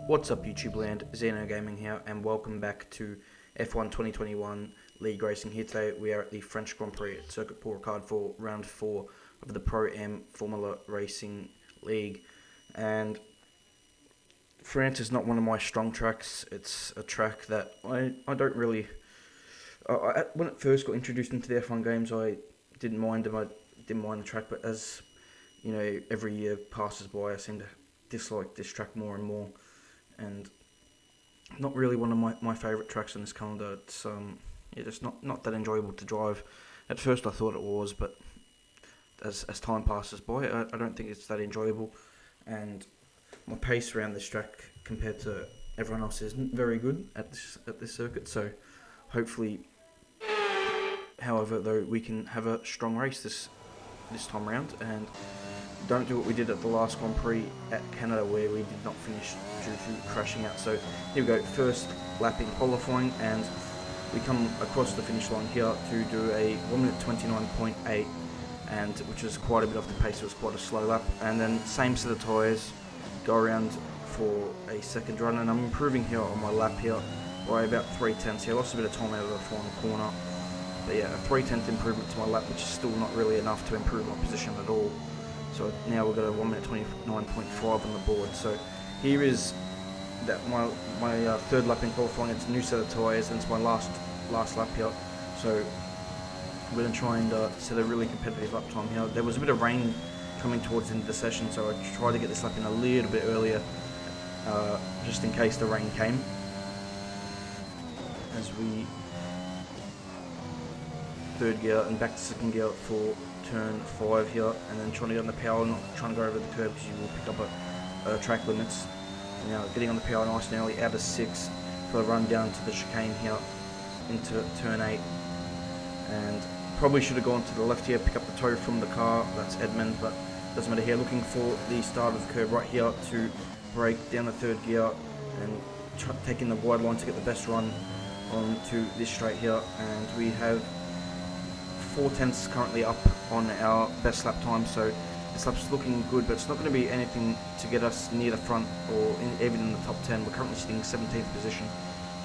What's up YouTube land, Xeno Gaming here, and welcome back to F1 2021 League Racing. Here today we are at the French Grand Prix at Circuit Paul Ricard for round 4 of the Pro Am Formula Racing League. And France is not one of my strong tracks. It's a track that I don't really... when it first got introduced into the F1 games, I didn't mind them. I didn't mind the track, but as you know, every year passes by, I seem to dislike this track more and more. And not really one of my favourite tracks in this calendar. It's just not that enjoyable to drive. At first I thought it was, but as time passes by, I don't think it's that enjoyable. And my pace around this track compared to everyone else isn't very good at this circuit. So hopefully, however, though, we can have a strong race this time around and don't do what we did at the last Grand Prix at Canada, where we did not finish due to crashing out. So here we go, first lap in qualifying, and we come across the finish line here to do a 1 minute 29.8, and which is quite a bit off the pace. It was quite a slow lap, and then same set of tyres, go around for a second run, and I'm improving here on my lap here by about 3/10. So I lost a bit of time out of the final corner, but yeah, a 3/10 improvement to my lap, which is still not really enough to improve my position at all. So now we've got a 1 minute 29.5 on the board. So here is that my third lap in qualifying. It's a new set of tyres, and it's my last lap here. So we're going to try and set a really competitive lap time here. There was a bit of rain coming towards the end of the session, so I tried to get this lap in a little bit earlier, just in case the rain came. As we third gear and back to second gear for turn 5 here, and then trying to get on the power, not trying to go over the curb because you will pick up a track limits. Now getting on the power nice and early out of 6 for a run down to the chicane here into turn 8, and probably should have gone to the left here, pick up the tow from the car. That's Edmund, but doesn't matter here. Looking for the start of the curve right here to brake down the third gear and taking the wide line to get the best run onto this straight here, and we have 4/10 currently up on our best lap time, so this lap's looking good, but it's not going to be anything to get us near the front or even in the top 10. We're currently sitting 17th position,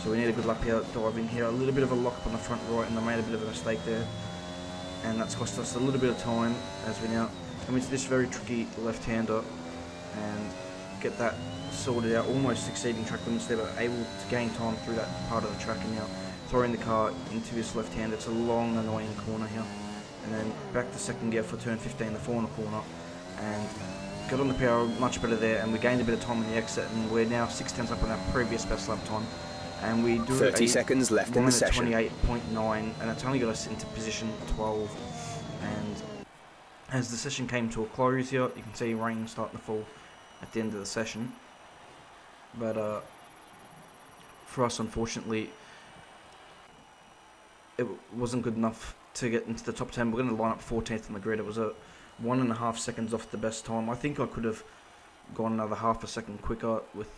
so we need a good lap here, diving here. A little bit of a lock up on the front right, and I made a bit of a mistake there, and that's cost us a little bit of time as we now come into this very tricky left-hander and get that sorted out, almost exceeding track limits there, but able to gain time through that part of the track, and now throwing the car into this left hand. It's a long, annoying corner here, and then back to second gear for turn 15, the final corner, and got on the power much better there, and we gained a bit of time on the exit, and we're now 6/10 up on our previous best lap time, and we do 30 seconds left in the session. 28.9, and it's only got us into position 12. And as the session came to a close here, you can see rain starting to fall at the end of the session, but for us, unfortunately, it wasn't good enough to get into the top 10. We're going to line up 14th on the grid. It was a 1.5 seconds off the best time. I think I could have gone another half a second quicker with,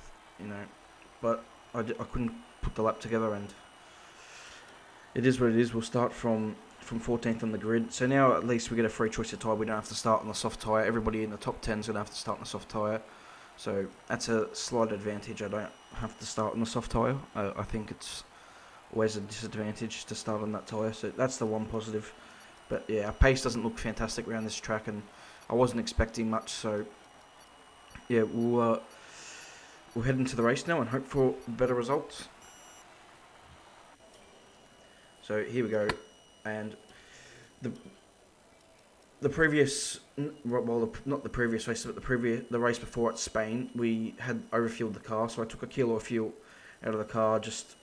but I couldn't put the lap together, and it is what it is. We'll start from 14th on the grid. So now at least we get a free choice of tyre. We don't have to start on the soft tyre. Everybody in the top 10 is going to have to start on the soft tyre. So that's a slight advantage. I don't have to start on the soft tyre. I think it's always a disadvantage to start on that tyre, so that's the one positive. But yeah, our pace doesn't look fantastic around this track, and I wasn't expecting much, so yeah, we'll head into the race now and hope for better results. So here we go, and the previous, well, not the previous race, but the race before at Spain, we had overfueled the car, so I took a kilo of fuel out of the car, just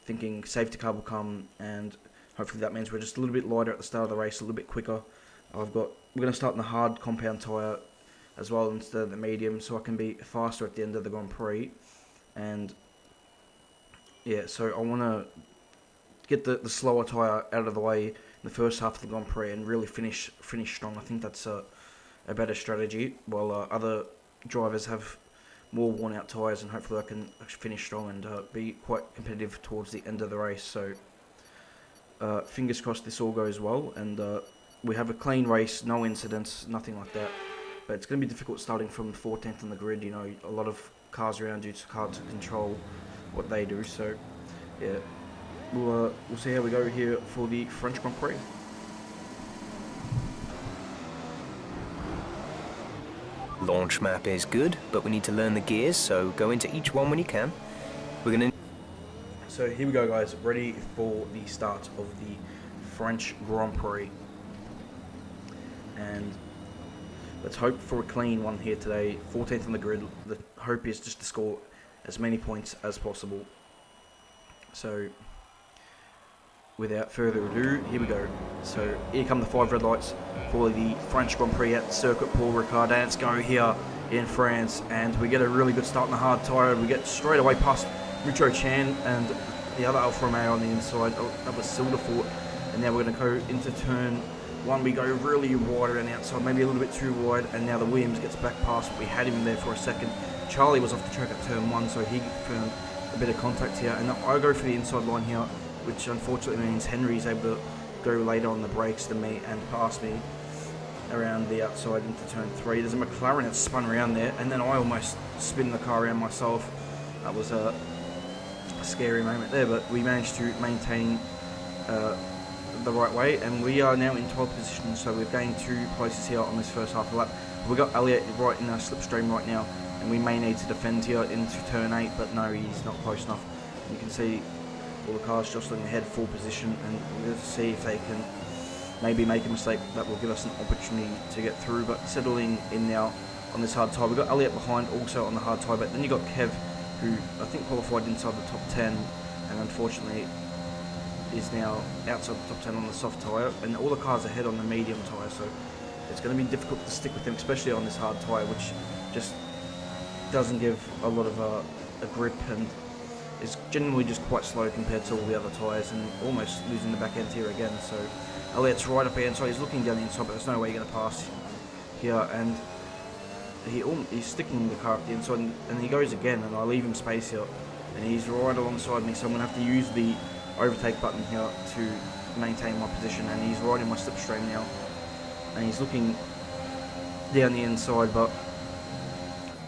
thinking safety car will come, and hopefully that means we're just a little bit lighter at the start of the race, a little bit quicker. We're going to start in the hard compound tyre as well instead of the medium, so I can be faster at the end of the Grand Prix. And yeah, so I want to get the slower tyre out of the way in the first half of the Grand Prix and really finish strong. I think that's a better strategy, while other drivers have more worn out tyres, and hopefully I can finish strong and be quite competitive towards the end of the race. So fingers crossed this all goes well, and we have a clean race, no incidents, nothing like that. But it's going to be difficult starting from 14th on the grid. You know, a lot of cars around you, it's hard to control what they do. So, yeah, we'll see how we go here for the French Grand Prix. Launch map is good, but we need to learn the gears, so go into each one when you can. We're going to... So here we go, guys, ready for the start of the French Grand Prix. And let's hope for a clean one here today. 14th on the grid. The hope is just to score as many points as possible. So without further ado, here we go. So here come the 5 red lights for the French Grand Prix at Circuit Paul Ricard. Let's go here in France, and we get a really good start in the hard tyre. We get straight away past Mucho Chan and the other Alfa Romeo on the inside. Oh, that was Silderfort. And now we're going to go into turn 1. We go really wide around the outside, maybe a little bit too wide, and now the Williams gets back past. We had him there for a second. Charlie was off the track at turn 1, so he found a bit of contact here. And I go for the inside line here, which unfortunately means Henry's able to go later on the brakes than me and pass me around the outside into turn 3. There's a McLaren that spun around there, and then I almost spin the car around myself. That was a scary moment there, but we managed to maintain the right way, and we are now in 12th position, so we've gained 2 places here on this first half of lap. We've got Elliott right in our slipstream right now, and we may need to defend here into turn 8, but no, he's not close enough. You can see all the cars jostling ahead, full position, and we're going to see if they can maybe make a mistake that will give us an opportunity to get through. But settling in now on this hard tyre, we've got Elliott behind also on the hard tyre, but then you've got Kev, who I think qualified inside the top 10, and unfortunately is now outside the top 10 on the soft tyre, and all the cars ahead on the medium tyre, so it's going to be difficult to stick with him, especially on this hard tyre, which just doesn't give a lot of a grip, and is generally just quite slow compared to all the other tyres, and almost losing the back end here again. So Elliott's right up the inside, he's looking down the inside, but there's no way you're going to pass here, and he's sticking the car up the inside, and he goes again, and I leave him space here, and he's right alongside me, so I'm going to have to use the overtake button here to maintain my position, and he's right in my slipstream now, and he's looking down the inside, but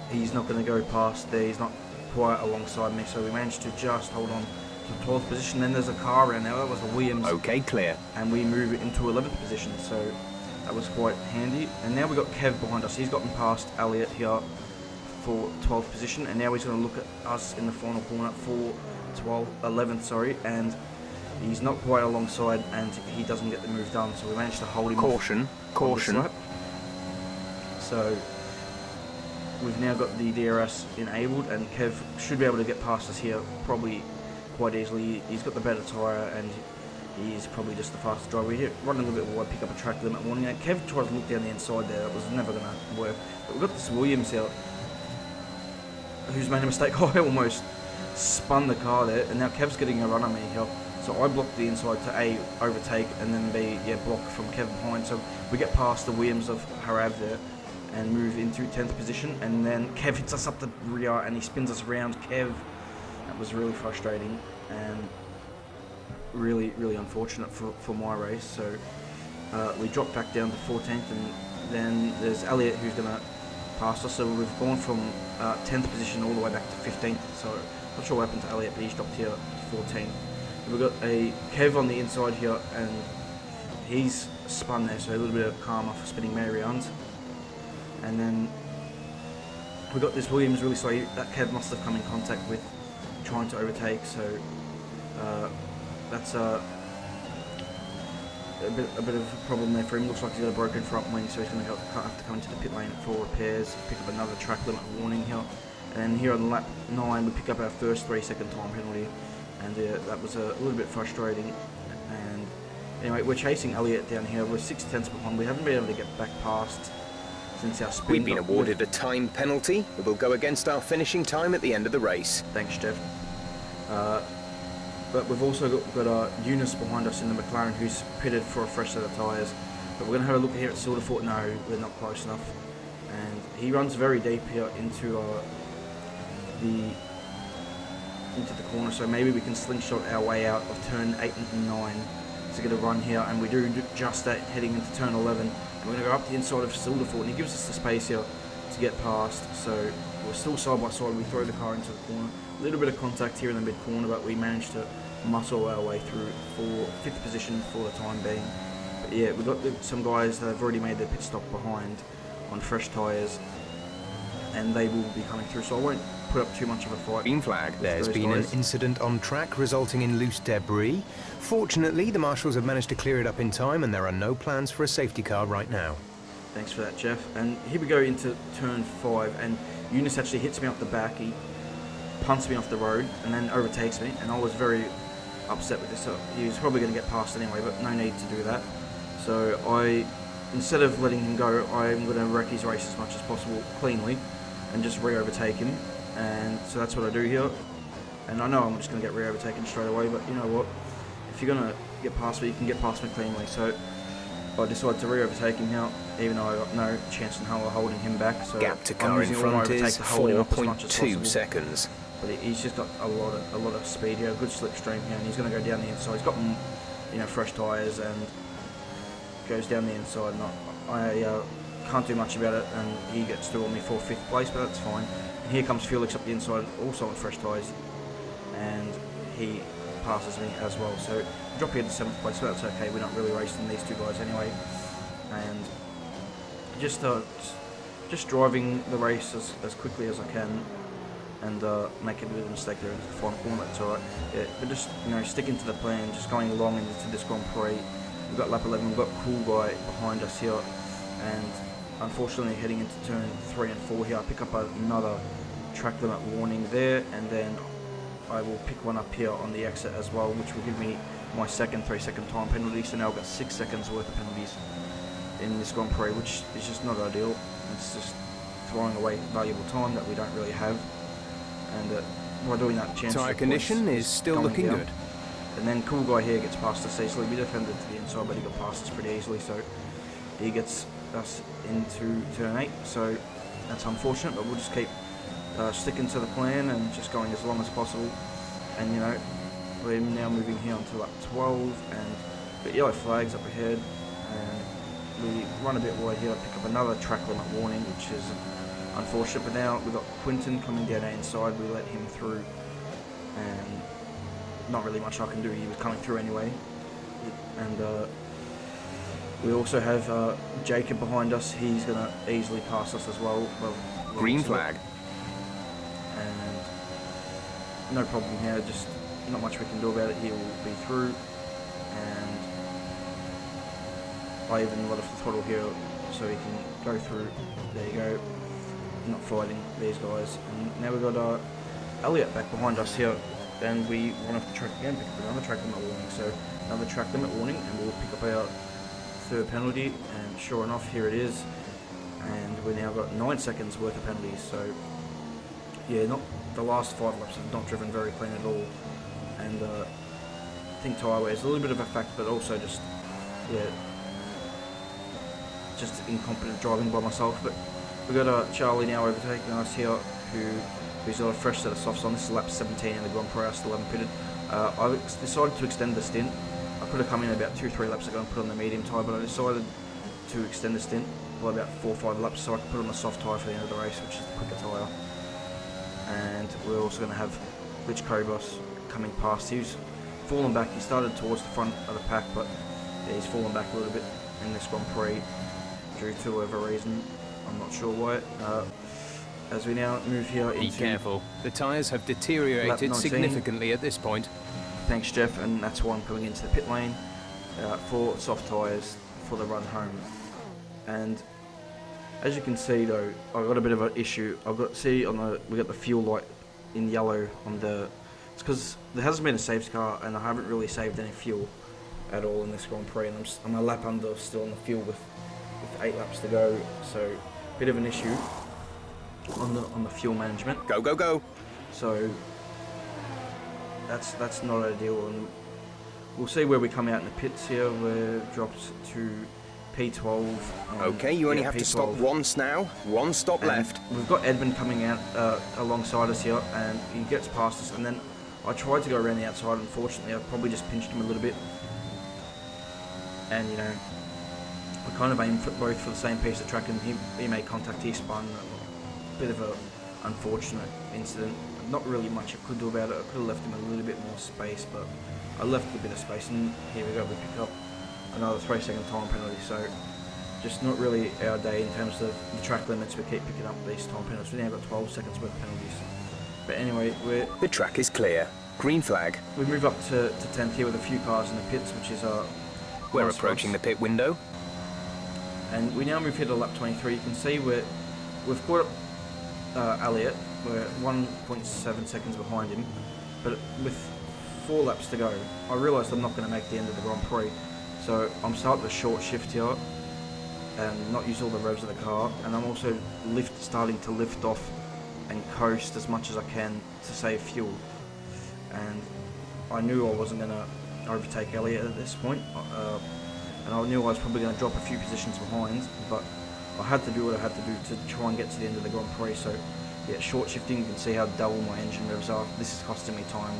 he's not going to go past there. He's not quite alongside me, so we managed to just hold on to 12th position. Then there's a car around there, that was the Williams. Okay, clear. And we move it into 11th position, so that was quite handy. And now we've got Kev behind us. He's gotten past Elliott here for 12th position, and now he's going to look at us in the final corner for 11th, sorry, and he's not quite alongside, and he doesn't get the move done, so we managed to hold him Caution, caution. So we've now got the DRS enabled, and Kev should be able to get past us here probably quite easily. He's got the better tyre, and he's probably just the fastest driver. We're running a little bit wide, pick up a track limit warning. And Kev tries to look down the inside there. That was never going to work. But we've got this Williams here, who's made a mistake. I almost spun the car there, and now Kev's getting a run on me here. So I blocked the inside to A, overtake, and then B, block from Kev behind. So we get past the Williams of Harav there and move into 10th position, and then Kev hits us up the rear and he spins us around. Kev, that was really frustrating and really, really unfortunate for my race. So we dropped back down to 14th, and then there's Elliott who's going to pass us. So we've gone from 10th position all the way back to 15th. So not sure what happened to Elliott, but he's dropped here to 14th. We've got a Kev on the inside here, and he's spun there, so a little bit of karma for spinning me around. And then we've got this Williams really slow. That Kev must have come in contact with trying to overtake, so that's a bit of a problem there for him. Looks like he's got a broken front wing, so he's going to have to come into the pit lane for repairs, pick up another track limit warning here. And here on lap 9 we pick up our first 3-second time penalty, and that was a little bit frustrating. And anyway, we're chasing Elliott down here. We're 6/10 behind. We haven't been able to get back past since our spin. We've been awarded a time penalty. It will go against our finishing time at the end of the race. Thanks, Jeff. But we've also got Eunice behind us in the McLaren, who's pitted for a fresh set of tyres. But we're going to have a look here at Silderfort. No, we're not close enough. And he runs very deep here into the corner, so maybe we can slingshot our way out of turn 8 and 9 to get a run here, and we do just that heading into turn 11, We're going to go up the inside of Silverfort, and he gives us the space here to get past. So we're still side by side. We throw the car into the corner. A little bit of contact here in the mid corner, but we managed to muscle our way through for 5th position for the time being. But yeah, we've got some guys that have already made their pit stop behind on fresh tyres, and they will be coming through, so I won't put up too much of a fight. Green flag. There's been an incident on track resulting in loose debris. Fortunately, the marshals have managed to clear it up in time, and there are no plans for a safety car right now. Thanks for that, Jeff. And here we go into turn 5, and Eunice actually hits me up the back. He punts me off the road and then overtakes me, and I was very upset with this. So he was probably going to get past anyway, but no need to do that. So instead of letting him go, I'm going to wreck his race as much as possible cleanly and just re-overtake him. And so that's what I do here. And I know I'm just going to get re-overtaken straight away, but you know what? If you're going to get past me, you can get past me cleanly. So I decided to re-overtake him here, even though I got no chance in hell of holding him back. So gap to car in front is 4.2 seconds. But he's just got a lot of speed here, a good slipstream here, and he's going to go down the inside. He's got, you know, fresh tyres and goes down the inside. And I can't do much about it, and he gets through on me for 5th place, but that's fine. And here comes Felix up the inside, also on fresh tyres, and he passes me as well. So drop here to 7th place, so that's okay. We're not really racing these two guys anyway, and just driving the race as quickly as I can, and make a bit of a mistake there in the final corner. That's alright. Yeah, but just, you know, sticking to the plan, just going along into this Grand Prix. We've got lap 11. We've got Cool Guy behind us here, and unfortunately heading into turn 3 and 4 here, I pick up another track limit warning there, and then I will pick one up here on the exit as well, which will give me my second 3-second time penalty. So now I've got 6 seconds worth of penalties in this Grand Prix, which is just not ideal. It's just throwing away valuable time that we don't really have, and by doing that, chance tyre condition is still looking good. And then Cool Guy here gets past us easily. We defended to the inside, but he got past us pretty easily, so he gets us into turn 8. So that's unfortunate, but we'll just keep sticking to the plan and just going as long as possible. And you know, we're now moving here onto lap 12, and got yellow flags up ahead, and we run a bit wide here, pick up another track limit warning, which is unfortunate. But now we've got Quinton coming down our inside. We let him through, and not really much I can do. He was coming through anyway. And we also have Jacob behind us. He's going to easily pass us as well. Green flag. And no problem here, just not much we can do about it. He will be through, and I even let off the throttle here so he can go through. There you go. Not fighting these guys. And now we've got Elliot back behind us here, and we run off the track again, pick up another track limit warning. So another track limit warning, and we'll pick up our 3rd penalty, and sure enough, here it is. And we now got 9 seconds worth of penalties. So yeah, not the last 5 laps have not driven very clean at all, and I think tyre wear is a little bit of a fact, but also just incompetent driving by myself. But we've got Charlie now overtaking us here, who's got a fresh set of softs on. This is lap 17 in the Grand Prix. I still haven't pitted. I decided to extend the stint. I could have come in about 2-3 laps ago and put on the medium tyre, but I decided to extend the stint by about 4 or 5 laps so I could put on the soft tyre for the end of the race, which is the quicker tyre. And we're also going to have Rich Kobos coming past. He's fallen back. He started towards the front of the pack, but yeah, he's fallen back a little bit in this Grand Prix due to whatever reason. I'm not sure why. As we now move here into... Be careful. The tyres have deteriorated significantly at this point. Thanks, Jeff, and that's why I'm coming into the pit lane for soft tyres for the run home. And as you can see, though, I've got a bit of an issue. we got the fuel light in yellow on the... It's because there hasn't been a safety car, and I haven't really saved any fuel at all in this Grand Prix, and I'm a lap under still on the fuel with 8 laps to go. So, bit of an issue on the fuel management. Go, go, go! So that's not ideal, and we'll see where we come out in the pits here. We're dropped to P12. Okay, you only have P12. To stop once now. One stop left. We've got Edmund coming out alongside us here, and he gets past us, and then I tried to go around the outside. Unfortunately, I probably just pinched him a little bit, and you know, I kind of aimed for both for the same piece of track, and he made contact. He spun. A bit of a unfortunate incident. Not really much I could do about it. I could have left him a little bit more space, but I left a bit of space, and here we go. We pick up another 3-second time penalty. So just not really our day in terms of the track limits. We keep picking up these time penalties. We now got 12 seconds worth of penalties. But anyway, the track is clear. Green flag. We move up to 10th here with a few cars in the pits, which is we're approaching the pit window. And we now move here to lap 23. You can see we've caught up Elliott. We're 1.7 seconds behind him. But with 4 laps to go, I realised I'm not going to make the end of the Grand Prix. So I'm starting to short shift here and not use all the revs of the car. And I'm also starting to lift off and coast as much as I can to save fuel. And I knew I wasn't going to overtake Elliott at this point. And I knew I was probably going to drop a few positions behind, but I had to do what I had to do to try and get to the end of the Grand Prix. So yeah, short shifting, you can see how dull my engine revs are. This is costing me time,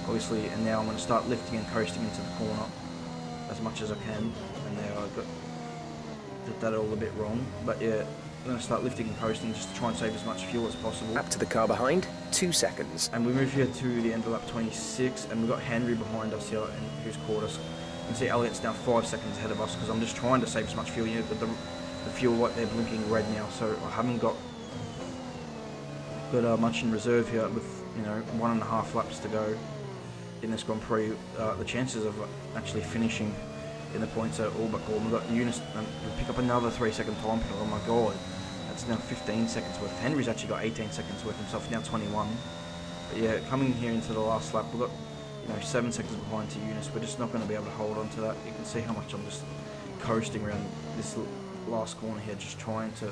obviously, and now I'm going to start lifting and coasting into the corner as much as I can. And now I did that all a bit wrong, but yeah, I'm going to start lifting and coasting just to try and save as much fuel as possible. Up to the car behind, 2 seconds. And we move here to the end of lap 26, and we've got Henry behind us here, and who's caught us. You can see Elliott's now 5 seconds ahead of us because I'm just trying to save as much fuel. You know, the fuel light, they're blinking red now, so I haven't got much in reserve here with 1.5 laps to go in this Grand Prix. The chances of actually finishing in the points are all but gone. We've got Eunice, we pick up another 3-second time penalty. Oh my god, that's now 15 seconds worth. Henry's actually got 18 seconds worth himself, now 21. But yeah, coming here into the last lap, we've got 7 seconds behind to Eunice. We're just not going to be able to hold on to that. You can see how much I'm just coasting around this last corner here, just trying to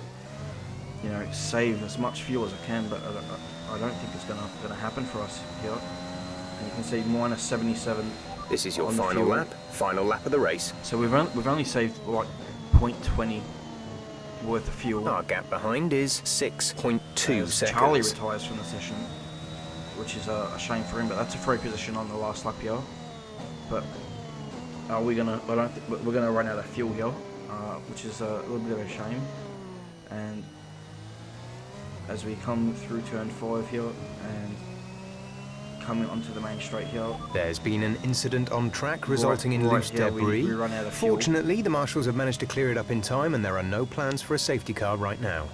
save as much fuel as I can, but I don't think it's going to happen for us here. And you can see minus 77. This is your final lap of the race. So we've only saved like 0.20 worth of fuel. Our gap behind is 6.2 seconds. Charlie retires from the session, which is a shame for him, but that's a free position on the last lap here. But we're gonna run out of fuel here, which is a little bit of a shame. And as we come through turn 5 here and coming onto the main straight here, there's been an incident on track resulting in loose debris. We run out of fuel. Fortunately, the marshals have managed to clear it up in time, and there are no plans for a safety car right now.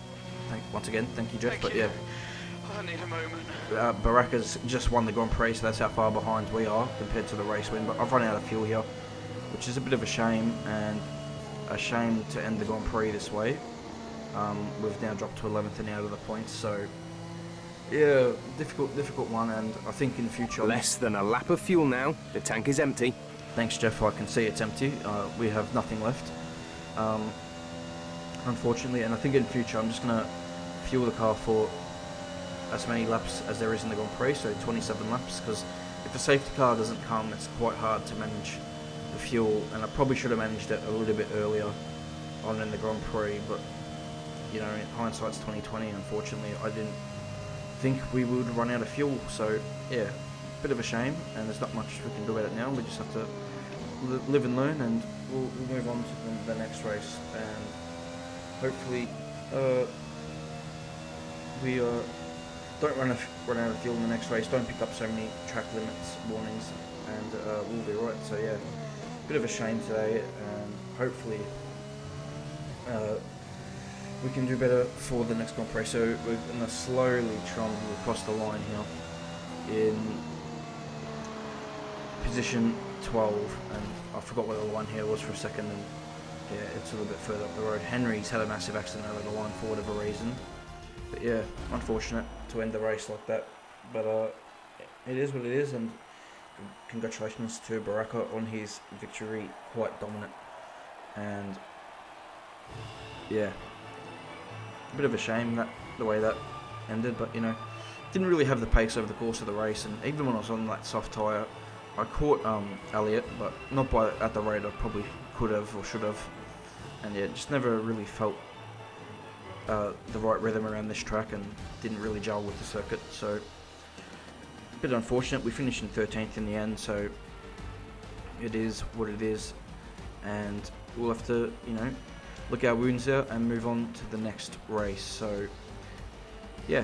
Once again, thank you, Jeff. Thank but you. yeah. I need a moment. Baraka's just won the Grand Prix, so that's how far behind we are compared to the race win. But I've run out of fuel here, which is a bit of a shame, and a shame to end the Grand Prix this way. We've now dropped to 11th and out of the points, so yeah, difficult one. And I think in the future, less than a lap of fuel now. The tank is empty. Thanks, Jeff. I can see it's empty. We have nothing left, unfortunately. And I think in the future, I'm just gonna fuel the car for as many laps as there is in the Grand Prix, so 27 laps, because if a safety car doesn't come, it's quite hard to manage the fuel, and I probably should have managed it a little bit earlier on in the Grand Prix, but in hindsight's 2020. Unfortunately, I didn't think we would run out of fuel, so yeah, bit of a shame, and there's not much we can do about it now. We just have to live and learn, and we'll move on to the next race, and hopefully we don't run out of fuel in the next race, don't pick up so many track limits warnings, and we'll be right. So yeah, bit of a shame today, and hopefully we can do better for the next Grand Prix. So we're going to slowly trundle across the line here in position 12, and I forgot where the line here was for a second, and yeah, it's a little bit further up the road. Henry's had a massive accident over the line for whatever reason, but yeah, unfortunate to end the race like that, but it is what it is, and congratulations to Baraka on his victory, quite dominant, and yeah, a bit of a shame that the way that ended, but didn't really have the pace over the course of the race, and even when I was on that soft tyre, I caught Elliott, but not at the rate I probably could have or should have, and yeah, just never really felt the right rhythm around this track, and didn't really gel with the circuit, so a bit unfortunate. We finished in 13th in the end, so it is what it is, and we'll have to, look our wounds out and move on to the next race. So, yeah.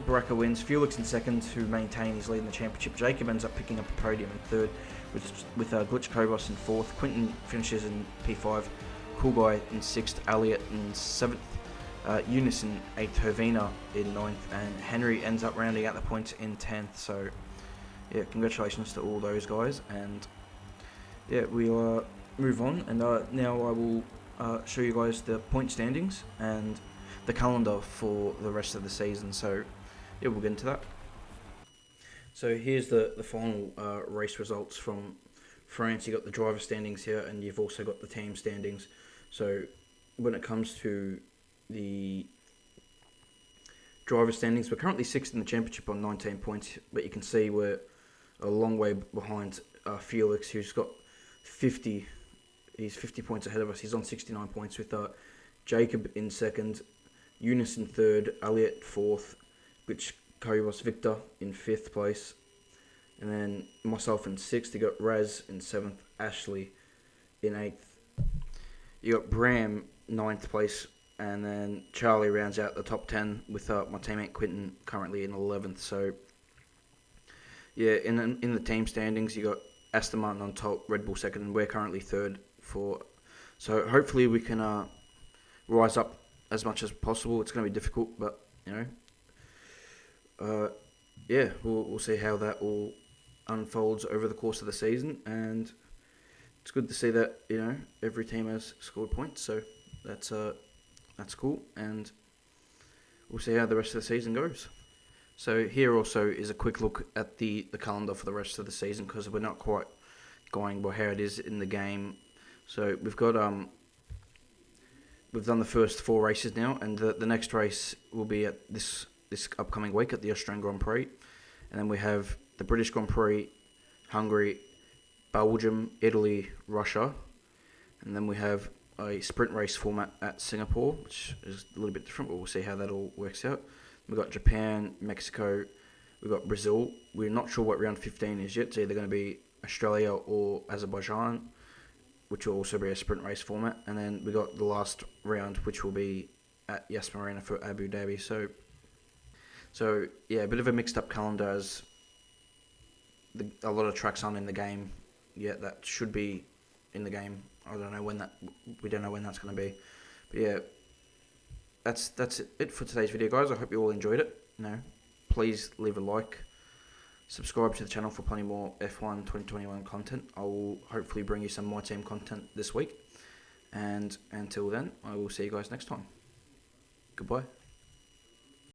Baraka wins. Felix in second to maintain his lead in the championship. Jacob ends up picking up a podium in third with Glitch Kobos in fourth. Quinton finishes in P5. Cool Guy in sixth. Elliot in seventh. Eunice in 8th, Hervina in 9th, and Henry ends up rounding out the points in 10th. So, yeah, congratulations to all those guys. And, yeah, we'll move on. And now I will show you guys the point standings and the calendar for the rest of the season. So, yeah, we'll get into that. So, here's the final race results from France. You've got the driver standings here, and you've also got the team standings. So, when it comes to the driver standings, we're currently 6th in the championship on 19 points, but you can see we're a long way behind Felix, who's got 50. He's 50 points ahead of us. He's on 69 points with Jacob in second, Eunice in third, Elliot fourth, which Kobos Victor in 5th place, and then myself in 6th. You got Raz in 7th, Ashley in 8th. You got Bram 9th place. And then Charlie rounds out the top 10 with my teammate Quinton currently in 11th. So, yeah, in the team standings, you got Aston Martin on top, Red Bull second, and we're currently third. So hopefully we can rise up as much as possible. It's going to be difficult, but yeah, we'll see how that all unfolds over the course of the season. And it's good to see that every team has scored points. So that's cool, and we'll see how the rest of the season goes. So here also is a quick look at the calendar for the rest of the season, because we're not quite going by how it is in the game. So we've got we've done the first 4 races now, and the next race will be at this upcoming week at the Australian Grand Prix, and then we have the British Grand Prix, Hungary, Belgium, Italy, Russia, and then we have a sprint race format at Singapore, which is a little bit different, but we'll see how that all works out. We've got Japan, Mexico, we've got Brazil. We're not sure what round 15 is yet. It's either going to be Australia or Azerbaijan, which will also be a sprint race format. And then we got the last round, which will be at Yas Marina for Abu Dhabi. So yeah, a bit of a mixed up calendar, as a lot of tracks aren't in the game yet that should be in the game. We don't know when that's going to be, but yeah, that's it for today's video, guys. I hope you all enjoyed it. Please leave a like, subscribe to the channel for plenty more F1 2021 content. I will hopefully bring you some My Team content this week, and until then, I will see you guys next time. Goodbye.